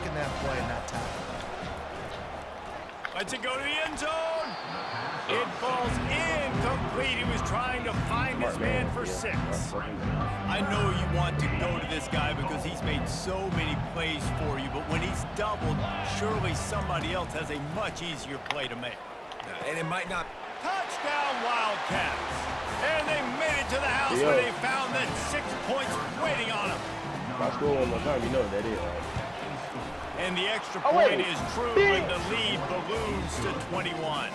making that play and that tackle. Lets it go to the end zone. It falls incomplete. He was trying to find his man for 6. I know you want to go to this guy because he's made so many plays for you, but when he's doubled, surely somebody else has a much easier play to make. And it might not. Touchdown, Wildcats. And they made it to the house where they found that 6 points waiting on them. If I score one more time, you know what that is. And the extra point is true, and the lead balloons to 21.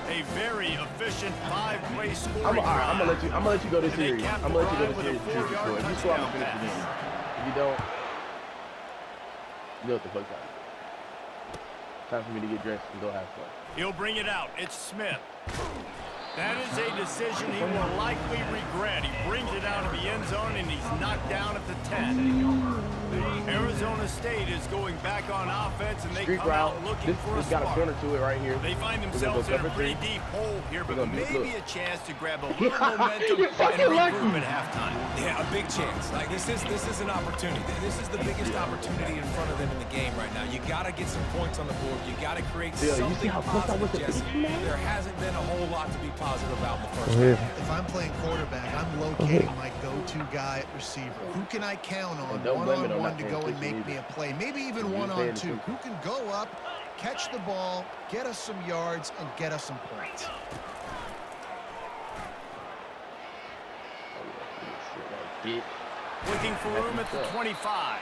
A very efficient 5-play scoring drive. I'm gonna let you go this series. I'm gonna let you go this series. If you score, I'm gonna finish the game. If you don't, you know what the fuck's happening. Time for me to get dressed and go have fun. He'll bring it out. It's Smith. That is a decision he will likely regret. He brings it out of the end zone, and he's knocked down at the 10. Arizona State is going back on offense, and they come out looking for a got a spark. corner to it right here. They find themselves in a pretty deep hole here, but maybe a chance to grab a little momentum and regroup at halftime. Yeah, a big chance. Like this is an opportunity. This is the biggest opportunity in front of them in the game right now. You got to get some points on the board. You got to create something positive. Jesse. There hasn't been a whole lot to be positive about in the first half. If I'm playing quarterback, I'm locating my go-to guy at receiver. Who can I count on one-on-one to go and make me a play? Maybe even one-on-two. Who can go up, catch the ball, get us some yards, and get us some points? Looking for room at the 25.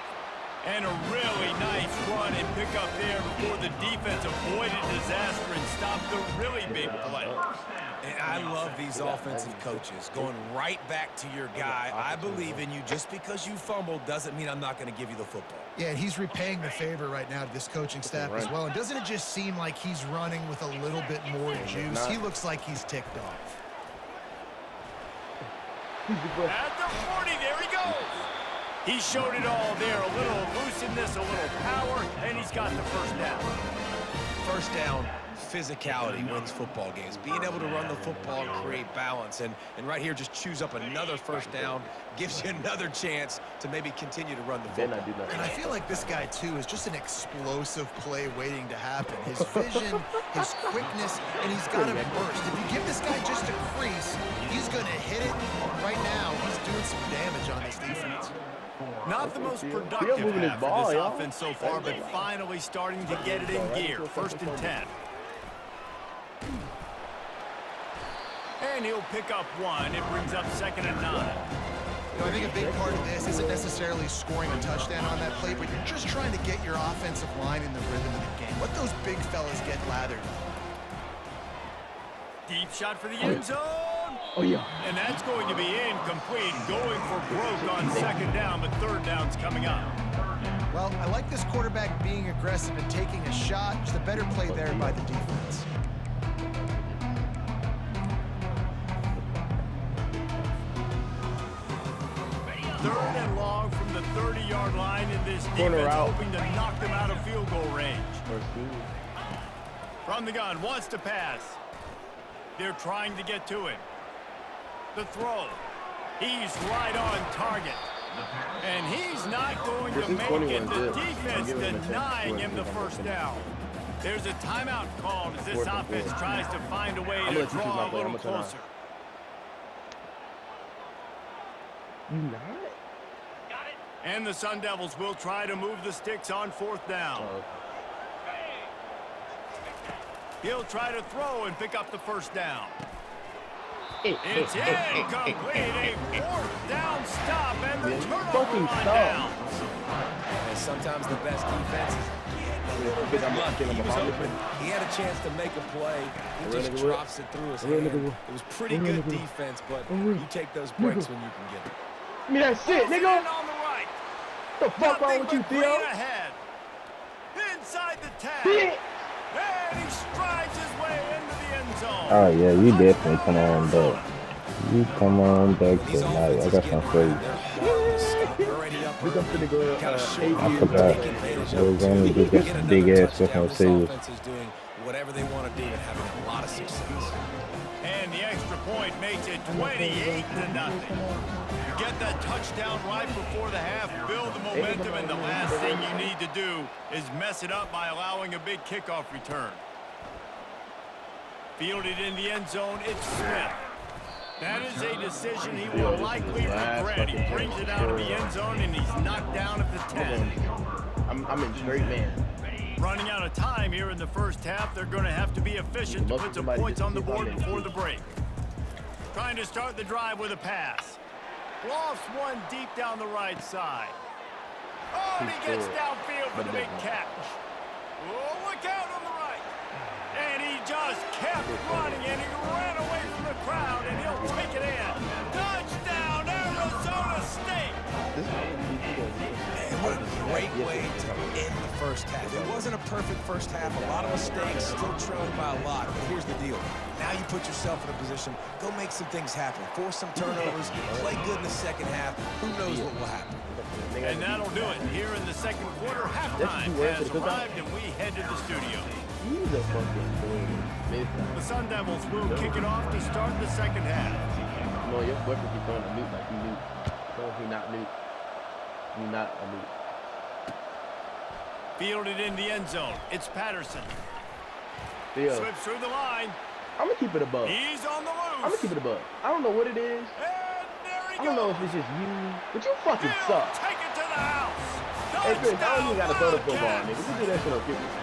And a really nice run and pick up there before the defense avoided disaster and stopped the really big play. And I love these offensive coaches going right back to your guy. I believe in you. Just because you fumbled doesn't mean I'm not going to give you the football. Yeah, and he's repaying the favor right now to this coaching staff as well. And doesn't it just seem like he's running with a little bit more juice? He looks like he's ticked off. At the 40, there he goes. He showed it all there, a little elusiveness, a little power, and he's got the first down. First down, physicality wins football games. Being able to run the football and create balance. And right here, just choose up another first down, gives you another chance to maybe continue to run the football. And I feel like this guy, too, is just an explosive play waiting to happen. His vision, his quickness, and he's got a burst. If you give this guy just a crease, he's going to hit it. Right now, he's doing some damage on this defense. Not the most productive half of this offense so far, but finally starting to get it in gear. 1st and 10. And he'll pick up 1. It brings up 2nd and 9. You know, I think a big part of this isn't necessarily scoring a touchdown on that play, but you're just trying to get your offensive line in the rhythm of the game. Let those big fellas get lathered. Deep shot for the end zone. Oh, yeah. And that's going to be incomplete. Going for broke on 2nd down, but 3rd down's coming up. Well, I like this quarterback being aggressive and taking a shot. Just a better play there by the defense. Third and long from the 30-yard line, and this defense hoping to knock them out of field goal range. From the gun, wants to pass. They're trying to get to it. The throw. He's right on target. And he's not going to make it. The defense denying him the first down. There's a timeout called as this offense tries to find a way to draw a little closer. And the Sun Devils will try to move the sticks on 4th down. He'll try to throw and pick up the first down. It's incomplete. A 4th down stop and the turnover on downs. And sometimes the best defense is getting lucky. He was open. He had a chance to make a play. He just drops it through his hand. It was pretty good defense, but you take those breaks when you can get it. Give me that shit, nigga. On the right. What the fuck wrong with you, Theo? Ahead. Inside the tag. And he strides his way into the end zone. Oh yeah, you definitely come on back. You come on back tonight. I got some for you. I forgot. I was going to get that big ass stuff on the table. Whatever they want to do and having a lot of success. And the extra point makes it 28-0. You get that touchdown right before the half, build the momentum, and the last thing you need to do is mess it up by allowing a big kickoff return. Fielded in the end zone, it's Smith. That is a decision he will likely regret. He brings it out of the end zone, and he's knocked down at the 10. I'm in straight man. Running out of time here in the first half. They're going to have to be efficient to put some points on the board before the break. Trying to start the drive with a pass. Lofts one deep down the right side. Oh, and he gets downfield for the big catch. Oh, look out on the right. And he just kept running, and he ran away from the crowd, and he'll take it in. Touchdown, Arizona State. And what a great way to end the first half. It wasn't a perfect first half. A lot of mistakes, still trailing by a lot. But here's the deal. Now you put yourself in a position, go make some things happen. Force some turnovers, play good in the second half. Who knows what will happen? And that'll do it. Here in the second quarter, halftime has arrived, and we head to the studio. He's a fucking boy. The Sun Devils will kick it off to start the second half. No, your boyfriend keeps throwing a nuke like he nuke. So he not nuke. He not a nuke. Fielded in the end zone. It's Patterson. Yeah. Slips through the line. I'm gonna keep it above. He's on the loose. I'm gonna keep it above. I don't know what it is. And there he I don't know goes. if it's just you, but you fucking He'll suck. take it to the house. Hey Chris, I don't even gotta throw the football, Wildcats. nigga. We do that shit on kickers.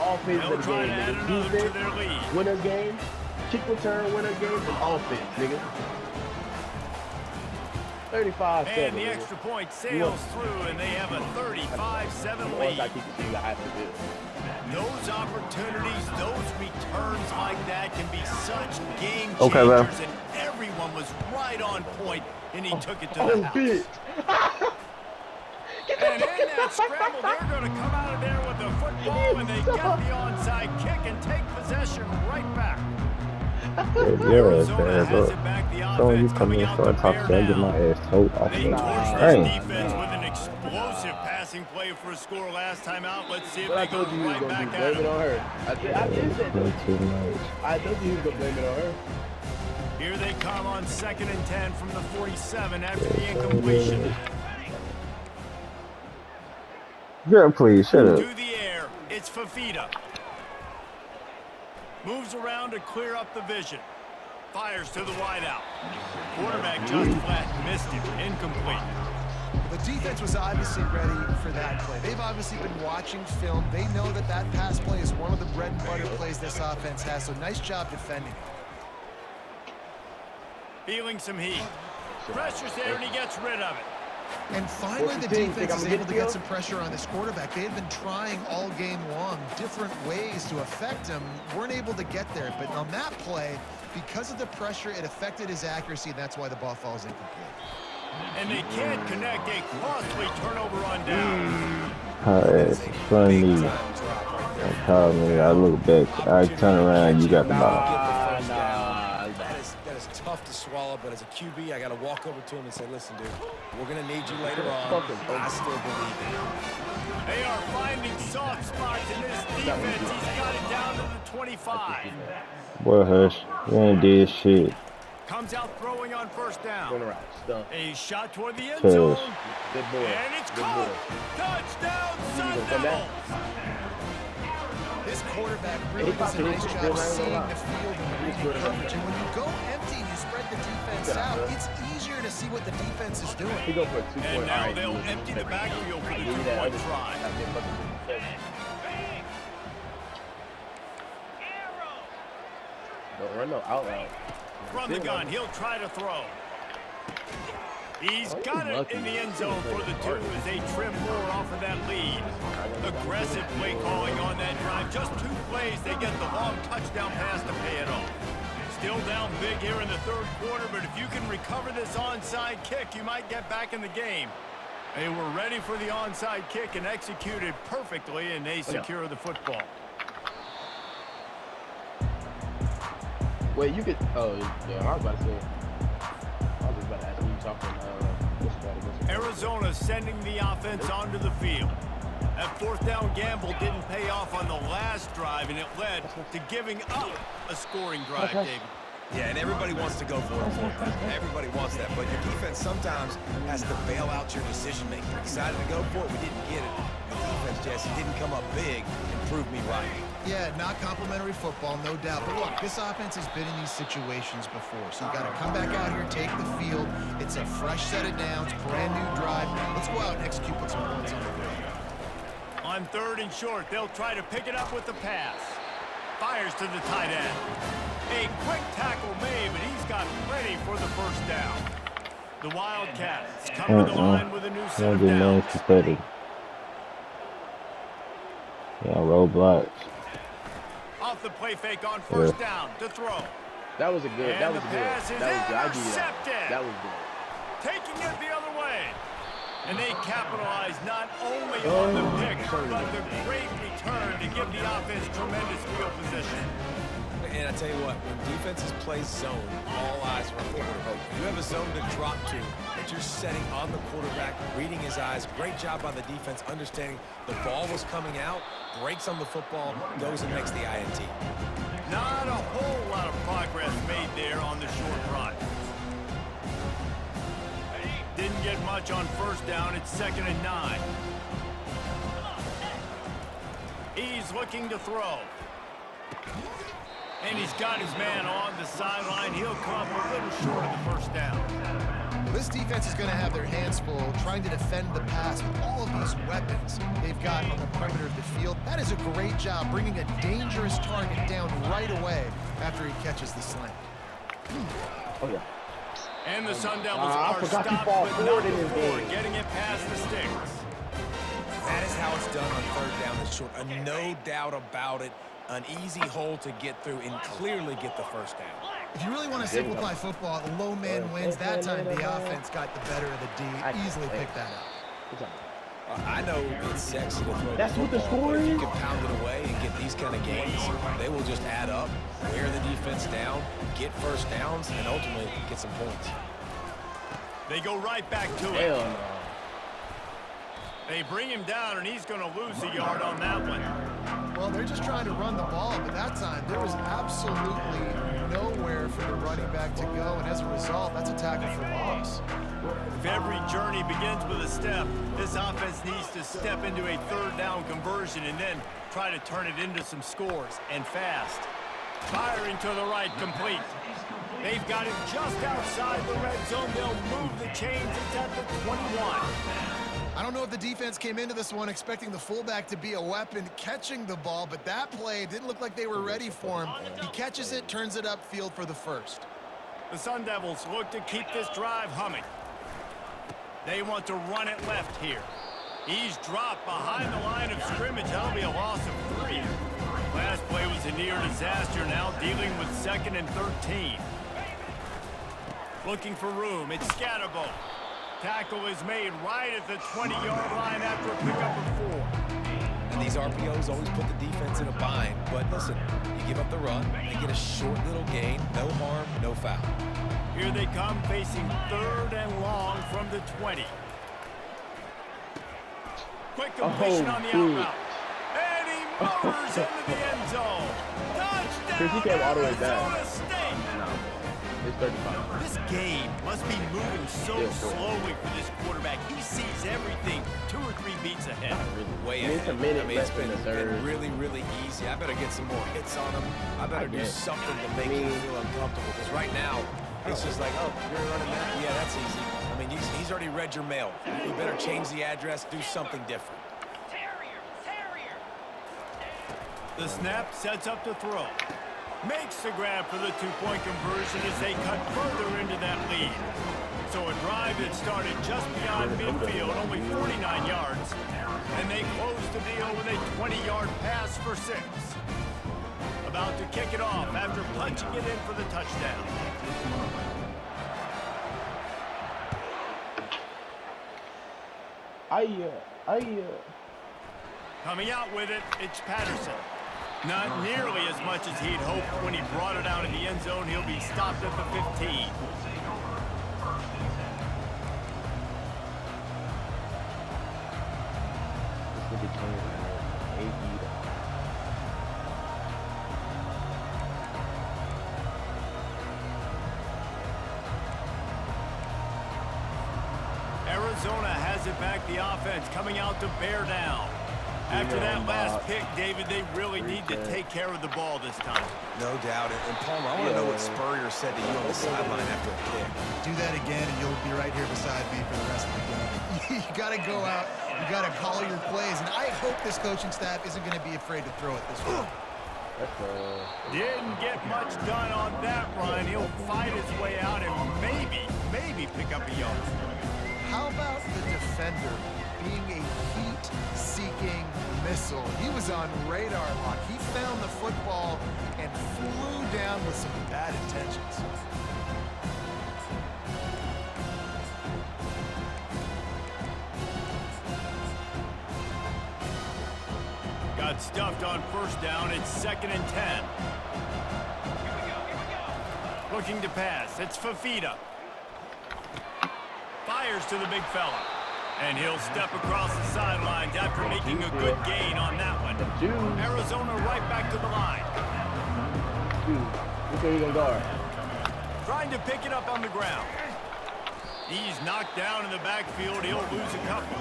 Offense They'll of the try game, to add nigga. another to their Defense, lead. winner game, kick return, winner game, and offense, nigga. 35-7. And the extra point sails through, and they have a 35-7 lead. I keep it, you have to do. Those opportunities, those returns like that can be such game changers, Okay, man. and everyone was right on point, and he took it to Oh, the house. bitch. And in that scramble, they're going to come out of there with the football, and they get the onside kick and take possession right back. You're a Arizona bad has boy. it back. The So you offense come coming in out for to a top bear shot, get my down. ass told off They the torched this Dang. defense with an explosive passing play for a score last time out. Let's see if But I they go told you he was right gonna back do. at Blame it him. on her. I did say Way that. too much. I told you he was gonna blame it on her. Here they come on 2nd and 10 from the 47 after the incompletion. Girl, please, shut up. To the air, it's Fafita. Moves around to clear up the vision. Fires to the wideout. Quarterback just flat missed him. Incomplete. The defense was obviously ready for that play. They've obviously been watching film. They know that that pass play is one of the bread and butter plays this offense has, so nice job defending. Feeling some heat. Pressure's there, and he gets rid of it. And finally, the 14, think defense I'm is gonna able get to the get field? some pressure on this quarterback. They had been trying all game long different ways to affect him. Weren't able to get there. But on that play, because of the pressure, it affected his accuracy, and that's why the ball falls incomplete. And they can't connect a costly turnover on down. Her ass is funny. I called me, I look back, I turn around, you got the ball. That is tough to swallow, but as a QB, I got to walk over to him and say, listen, dude, we're going to need you later on. I still believe in you. They are finding soft spots in this defense. He's got it down to the 25. Boy, hush. You ain't did shit. Comes out throwing on first Going down. around. Stuff. A shot toward the end Cuz. zone. Good boy. And it's Good caught. boy. Touchdown, Sun come back? Devils. This quarterback really does a nice job seeing the field and reading coverage. And when you go empty and you spread the defense out, it's easier to see what the defense is doing. He go for a 2-point. And now Alright, they'll you lose. empty the backfield for the Give me that two-point other- try. that big fucking 57. Don't run no out route. From the gun, he'll try to throw. He's Oh, got it lucky. in the end zone for the two as they trim more off of that lead. Aggressive play calling on that drive. Just 2 plays, they get the long touchdown pass to pay it off. Still down big here in the third quarter, but if you can recover this onside kick, you might get back in the game. They were ready for the onside kick and executed perfectly, and they secure the football. Wait, you could. Oh, yeah. I was about to say. I was just about to ask you talking. What's that? Arizona sending the offense onto the field. That fourth down gamble didn't pay pay off on the last drive, and it led to giving up a scoring drive, David. Yeah, and everybody wants to go for it. Everybody wants that, but your defense sometimes has to bail out your decision-making. We decided to go for it, we didn't get it. The defense, Jesse, didn't come up big and prove me right. Yeah, not complimentary football, no doubt. But look, this offense has been in these situations before. So you got to come back out here, take the field. It's a fresh set of downs, brand new drive. Let's go out and execute with some points on the board. On 3rd and short, they'll try to pick it up with the pass. Fires to the tight end. A quick tackle made, but he's got plenty for the first down. The Wildcats come to the line with a new set of downs. Yeah, roadblocks. Off the play fake on 1st down to throw. That was a good. And That was the good. pass is That was good. I give you that. intercepted. That was good. Taking it the other way. And they capitalize not only on the pick, but the great return to give the offense tremendous field position. And I tell you what, when defenses play zone, all eyes are on the quarterback. You have a zone to drop to that you're setting on the quarterback, reading his eyes. Great job by the defense, understanding the ball was coming out, breaks on the football, goes and makes the INT. Not a whole lot of progress made there on the short run. Didn't get much on 1st down. It's 2nd and 9. He's looking to throw. And he's got his man on the sideline. He'll come a little short of the 1st down. This defense is going to have their hands full trying to defend the pass with all of these weapons they've got on the perimeter of the field. That is a great job bringing a dangerous target down right away after he catches the slant. Oh, yeah. And the Sun Devils are stopped, but not before getting it past the sticks. That is how it's done on 3rd down and short. No doubt about it. An easy hole to get through and clearly get the 1st down. If you really want to simplify football, the low man wins. That time the offense got the better of the D. Easily picked that up. I know it's sexy to throw That's the what the football, score but if you is? can pound it away and get these kind of games, they will just add up, wear the defense down, get 1st downs, and ultimately get some points. They go right back to it. Hell no. They bring him down, and he's going to lose a yard on that one. Well, they're just trying to run the ball, but that time there was absolutely nowhere for the running back to go, and as a result, that's a tackle for loss. If every journey begins with a step, this offense needs to step into a 3rd down conversion and then try to turn it into some scores, and fast. Firing to the right, complete. They've got him just outside the red zone. They'll move the chains. It's at the 21. I don't know if the defense came into this one expecting the fullback to be a weapon catching the ball, but that play didn't look like they were ready for him. He catches it, turns it upfield for the 1st. The Sun Devils look to keep this drive humming. They want to run it left here. He's dropped behind the line of scrimmage. That'll be a loss of 3. Last play was a near disaster, now dealing with 2nd and 13. Looking for room. It's Scatterbo. Tackle is made right at the 20-yard line after a pickup of 4. And these RPOs always put the defense in a bind. But listen, you give up the run, they get a short little gain, no harm, no foul. Here they come, facing 3rd and long from the 20. Quick completion on the out route. And he motors into the end zone. Touchdown, He came all the way down. Arizona State. It's 35. This game must be moving so slowly for this quarterback. He sees everything 2 or 3 beats ahead. Way It's a ahead. minute I mean, left in the third. been really, really easy. I better get some more hits on him. I better do guess. something to make him feel uncomfortable. Because right now, it's just like, oh, you're running that? Yeah, that's easy. I mean, he's already read your mail. You better change the address, do something different. The snap sets up to throw. Makes the grab for the 2-point conversion as they cut further into that lead. So a drive that started just beyond midfield, only 49 yards, and they close the deal with a 20-yard pass for 6. About to kick it off after punching it in for the touchdown. Coming out with it, it's Patterson. Not nearly as much as he'd hoped when he brought it out in the end zone. He'll be stopped at the 15. Arizona has it back. The offense coming out to bear down. After that last pick, David, they really need to take care of the ball this time. No doubt. And Palmer, I want to know what Spurrier said to you on the sideline after a kick. Do that again, and you'll be right here beside me for the rest of the game. You got to go out. You got to call your plays. And I hope this coaching staff isn't going to be afraid to throw it this way. Didn't get much done on that run. He'll fight his way out and maybe pick up a yard. How about the defender being a heat-seeking missile? He was on radar lock. He found the football and flew down with some bad intentions. Got stuffed on first down. It's 2nd and 10. Looking to pass. It's Fafita. Fires to the big fella. And he'll step across the sidelines after making a good gain on that one. Arizona right back to the line. Which way you gonna guard? Trying to pick it up on the ground. He's knocked down in the backfield. He'll lose a couple.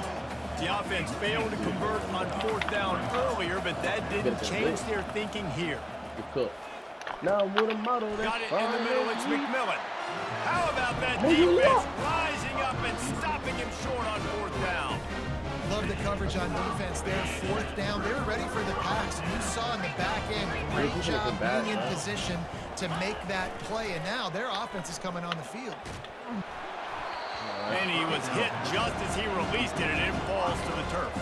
The offense failed to convert on 4th down earlier, but that didn't change their thinking here. Now with a model got it in the middle. It's McMillan. How about that defense rising up and stopping him short on 4th down? Love the coverage on defense there. 4th down. They were ready for the pass. And you saw in the back end, great job being in position to make that play. And now their offense is coming on the field. And he was hit just as he released it, and it falls to the turf.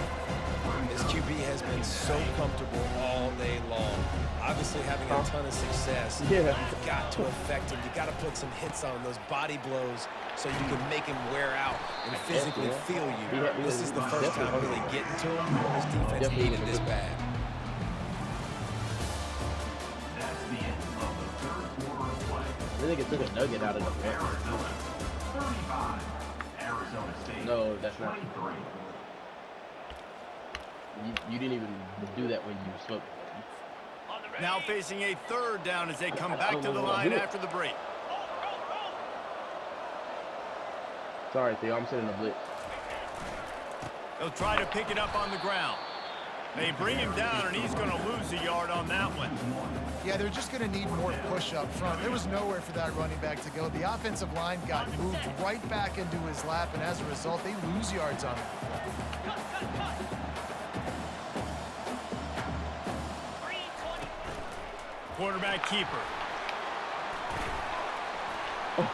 His QB has been so comfortable all day long. Obviously having a ton of success. You've got to affect him. You got to put some hits on those body blows so you can make him wear out and physically feel you. This is the first time really getting to him. His defense needed this bad. I think it took a nugget out of the pair. No, that's not. You didn't even do that when you spoke. Now facing a 3rd down as they come back to the line after the break. Sorry, Theo, I'm sending a blitz. They'll try to pick it up on the ground. They bring him down, and he's going to lose a yard on that one. Yeah, they're just going to need more push up front. There was nowhere for that running back to go. The offensive line got moved right back into his lap, and as a result, they lose yards on it. Quarterback keeper.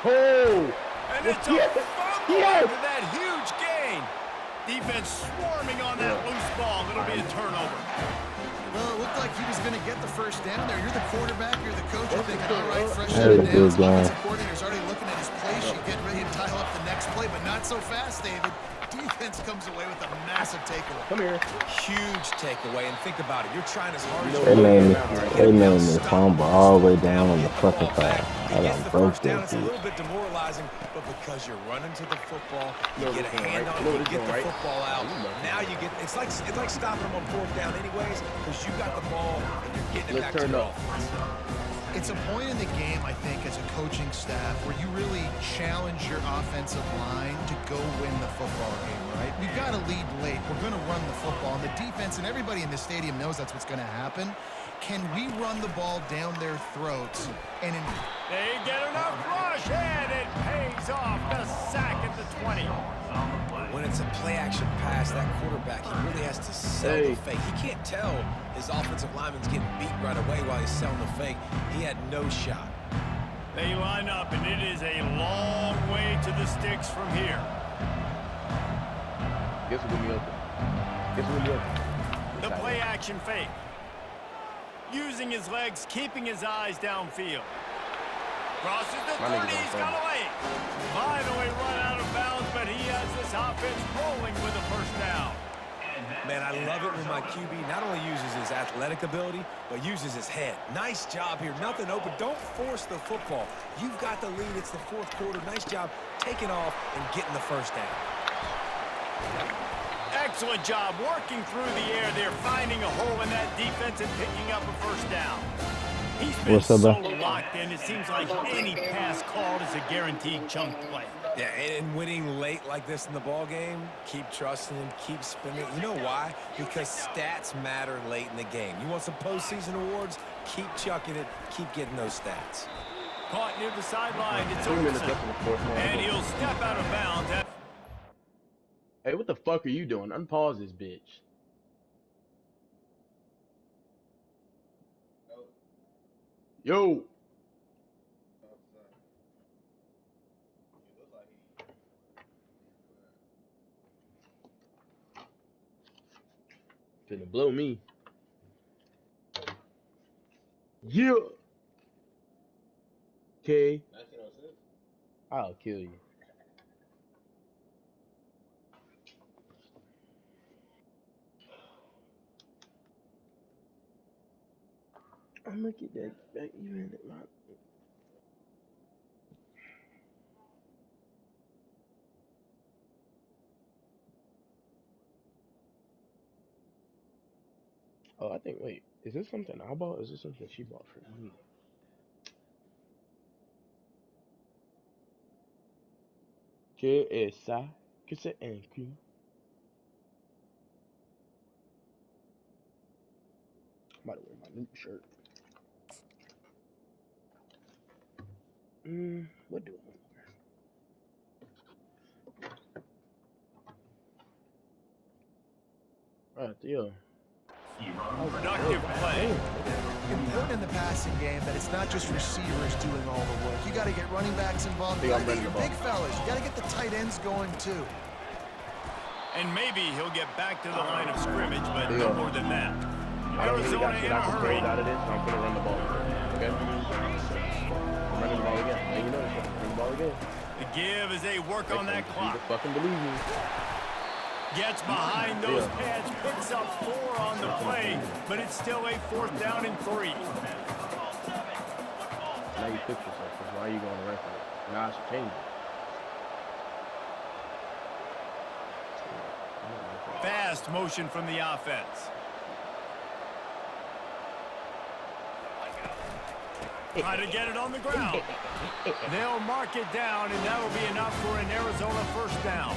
Oh! And it's a fumble after that huge gain. Defense swarming on that loose ball. It'll be a turnover. Well, it looked like he was going to get the first down there. You're the quarterback, you're the coach. You're thinking, all right, fresh set of downs. Offensive coordinator's already looking at his play sheet, getting ready to dial up the next play, but not so fast, David. Defense comes away with a massive takeaway. Come here. Huge takeaway, and think about it. You're trying as hard as They made me fumble all the way down on the fucking side. I got done broke down. that It's a dude. little bit demoralizing, but because you're running to the football, you get a hand on it, you get the football out. Now you get it's like stopping them on 4th down anyways, because you got the ball and you're getting it back to your offense. It's a point in the game, I think, as a coaching staff where you really challenge your offensive line to go win the football game, right? We've got to lead late. We're going to run the football. And the defense and everybody in the stadium knows that's what's going to happen. Can we run the ball down their throats? And they get enough rush, and it pays off. The sack at the 20. When it's a play-action pass, that quarterback, he really has to sell the fake. He can't tell his offensive lineman's getting beat right away while he's selling the fake. He had no shot. They line up, and it is a long way to the sticks from here. Guess what's going to be open? Guess what's going to be open? The play-action fake. Using his legs, keeping his eyes downfield. Crosses the 30, he's got a lane. Finally run out of bounds, but he has this offense rolling with a first down. Man, I love it when my QB not only uses his athletic ability, but uses his head. Nice job here. Nothing open. Don't force the football. You've got the lead. It's the 4th quarter. Nice job taking off and getting the first down. Excellent job working through the air. They're finding a hole in that defense and picking up a first down. He's been What's up, so bro? locked in, it seems like any pass called is a guaranteed chunk play. Yeah, and winning late like this in the ball game, keep trusting him, keep spinning. You know why? Because stats matter late in the game. You want some postseason awards? Keep chucking it, keep getting those stats. Caught near the sideline, it's 2 minutes Olsen. left in the fourth quarter. And he'll step out of bounds. Hey, what the fuck are you doing? Unpause this bitch. Yo. Finna blow me. Yeah. Okay. I'll kill you. I'm gonna get that back even at my. Oh, I think. Wait, is this something I bought? Or is this something she bought for me? Que esa que se inclut. I'm about to wear my new shirt. What do I want to wear? Right, yeah. Productive play. Important in the passing game that it's not just receivers doing all the work. You got to get running backs involved. You got to get your big fellas. You got to get the tight ends going too. And maybe he'll get back to the line of scrimmage, but no more than that. I don't really got Arizona shit in I a can hurry. trade out of this, so I'm gonna run the ball. Okay? I'm running the ball again. Now you know this. Run the ball again. The give as they work on that You clock. just fucking believe me. Gets behind those pads, picks up 4 on the play, but it's still a 4th down and 3. Now you fix yourself, because why are you going to run for it? Now it's changing. Fast motion from the offense. Try to get it on the ground. They'll mark it down, and that'll be enough for an Arizona 1st down.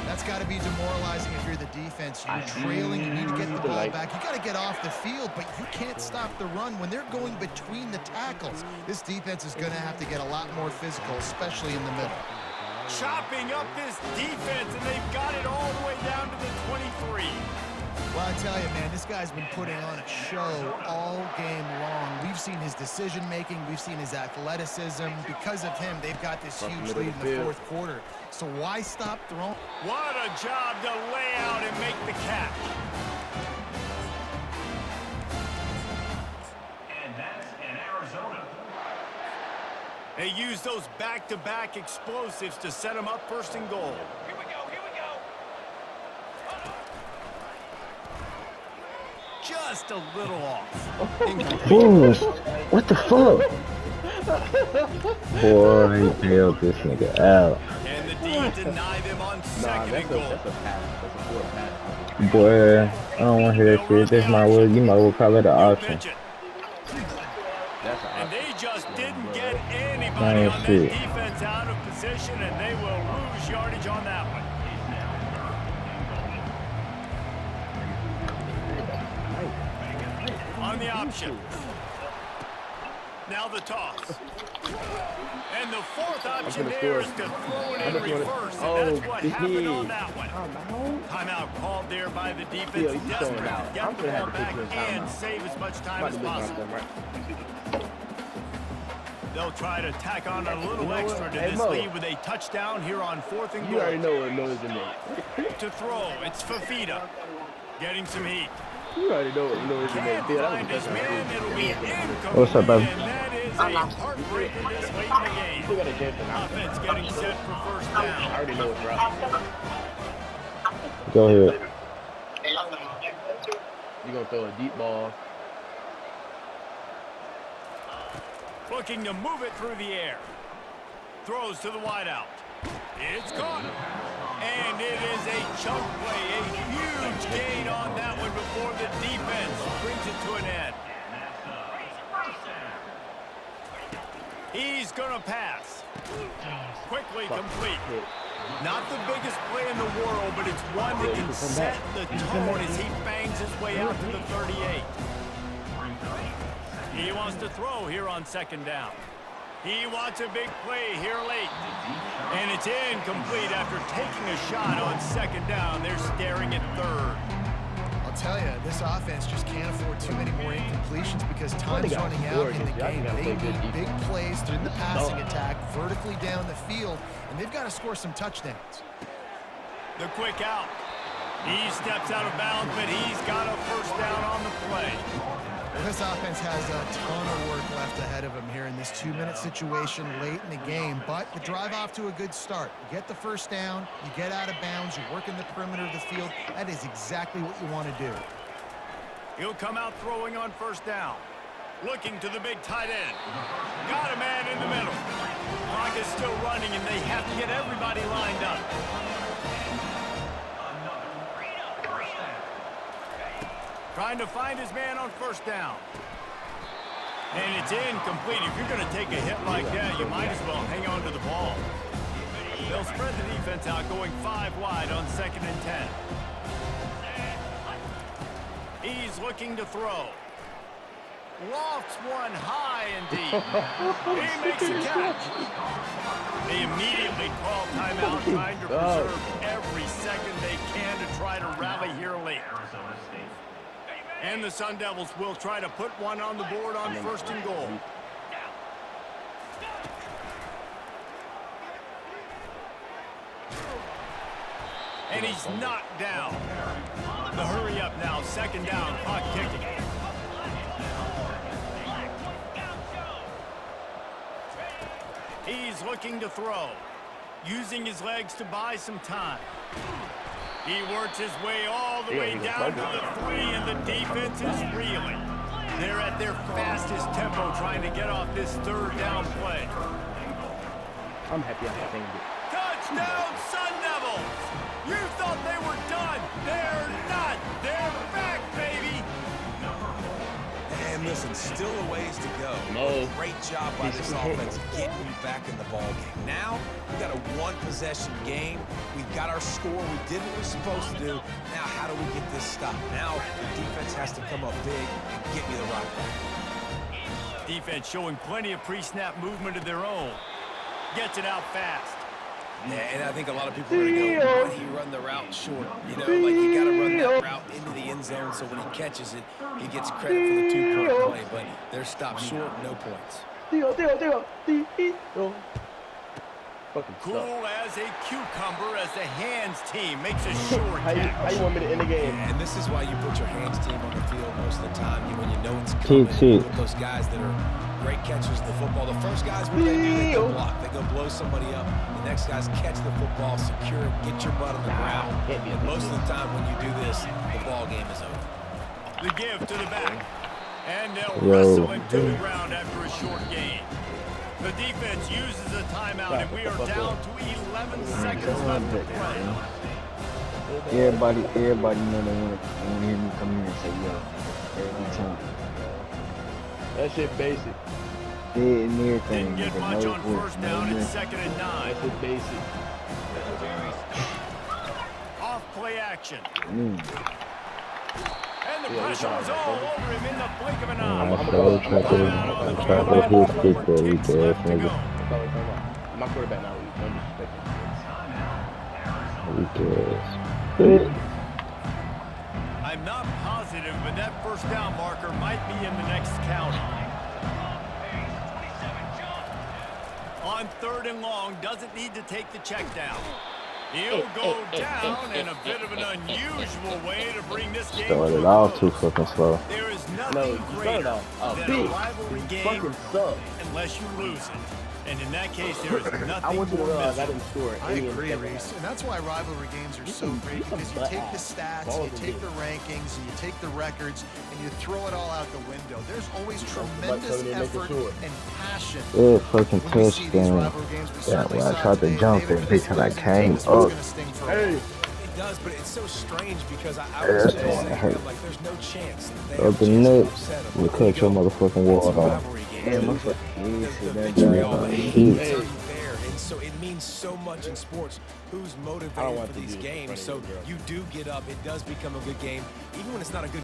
That's got to be demoralizing if you're the defense. You're trailing, you need to get the ball back. You got to get off the field, but you can't stop the run when they're going between the tackles. This defense is going to have to get a lot more physical, especially in the middle. Chopping up this defense, and they've got it all the way down to the 23. Well, I tell you, man, this guy's been putting on a show all game long. We've seen his decision-making. We've seen his athleticism. Because of him, they've got this huge lead in the 4th quarter. So why stop throwing? What a job to lay out and make the catch. And that's in Arizona. They use those back-to-back explosives to set them up 1st and goal. Here we go, here we go. Just a little off. Ooh, what the fuck? Boy, he bailed this nigga out. And the D deny them on 2nd and goal. That's a pass. That's a 4 pass. Boy, I don't want to hear that shit. That's my word. You might well call it an option. Pitch it. That's an And they just didn't get anybody Nice on that shit. defense out of position, and they will lose yardage on that one. On the option. Now the toss. And the 4th option there is to throw it in reverse, and that's what happened on that one. Timeout called there by the defense, desperate to get the ball back and save as much time as possible. They'll try to tack on a little extra to this lead with a touchdown here on 4th and goal. You already know what noise to make. To throw, it's Fafita. Getting some heat. You already know what noise to make. Can't Dude, that find was his man, it'll be incomplete. What's up, baby? And that is a heartbreaker this late in the game. still got a chance to knock him. Offense getting set for 1st I down. already know what's wrong. Go ahead. You're going to throw a deep ball. Looking to move it through the air. Throws to the wideout. It's caught. And it is a chunk play. A huge gain on that one before the defense brings it to an end. He's going to pass. Quickly complete. Not the biggest play in the world, but it's one that can set the tone as he bangs his way out to the 38. He wants to throw here on second down. He wants a big play here late. And it's incomplete after taking a shot on second down. They're staring at third. I'll tell you, this offense just can't afford too many more incompletions because time's running out in the game. They need big plays through the passing attack, vertically down the field, and they've got to score some touchdowns. The quick out. He steps out of bounds, but he's got a first down on the play. This offense has a ton of work left ahead of them here in this 2-minute situation late in the game, but the drive off to a good start. You get the first down, you get out of bounds, you work in the perimeter of the field. That is exactly what you want to do. He'll come out throwing on first down. Looking to the big tight end. Got a man in the middle. Clock is still running, and they have to get everybody lined up. Trying to find his man on first down. And it's incomplete. If you're going to take a hit like that, you might as well hang on to the ball. They'll spread the defense out, going 5 wide on 2nd and 10. He's looking to throw. Lofts one high and deep. He makes a catch. They immediately call timeout, trying to preserve every second they can to try to rally here late. And the Sun Devils will try to put one on the board on 1st and goal. And he's knocked down. The hurry up now, 2nd down, clock ticking. He's looking to throw, using his legs to buy some time. He works his way all the way down to the 3, and the defense is reeling. They're at their fastest tempo trying to get off this 3rd down play. I'm happy I think it. Touchdown, Sun Devils! You thought they were done. They're not. They're back, baby. And listen, still a ways to go. Great job by this offense getting back in the ball game. Now, we got a 1-possession game. We've got our score. We did what we're supposed to do. Now, how do we get this stopped? Now, the defense has to come up big and get me the rock back. Defense showing plenty of pre-snap movement of their own. Gets it out fast. Yeah, and I think a lot of people are going to go, why do you run the route short? You know, like you got to run that route into the end zone so when he catches it, he gets credit for the 2-point play. But they're stopped short, no points. Cool as a cucumber as the hands team makes a short catch. How you want me to end the game? Yeah, and this is why you put your hands team on the field most of the time. When you know it's coming, you put those guys that are great catchers of the football. The first guys, what they go block. They go blow somebody up. The next guys catch the football, secure it, get your butt on the ground. And most of the time when you do this, the ball game is over. The give to the back. And they'll wrestle him to the ground after a short gain. The defense uses a timeout, and we are down to 11 seconds left to play. Everybody know they want to hear me come in and say, yo, every time. That shit basic. Yeah, and everything. Didn't get much on first down. It's 2nd and 9. That shit basic. Off play action. And the pressure was all over him in the blink of an eye. My quarterback now. I'm not positive, but that first down marker might be in the next county. On 3rd and long, doesn't need to take the check down. He'll go down in a bit of an unusual way to bring this game started off too fucking slow. There is nothing greater than a rivalry game unless you lose it. And in that case, there is nothing more miserable. I agree, Reese. And that's why rivalry games are so great, because you take the stats, you take the rankings, and you take the records, and you throw it all out the window. There's always tremendous effort and passion. Yeah, fucking touchdown. Yeah, when I tried to jump that bitch and I came up. Hey. It does, but it's so strange because I was just saying, like, there's no chance. Up the nuts, you cut your motherfucking wall off. Damn, my fucking head the said that vitriol, guy. the hate is already there, and so it means so much in sports. Who's motivated for these games? So you do get up. It does become a good game, even when it's not a good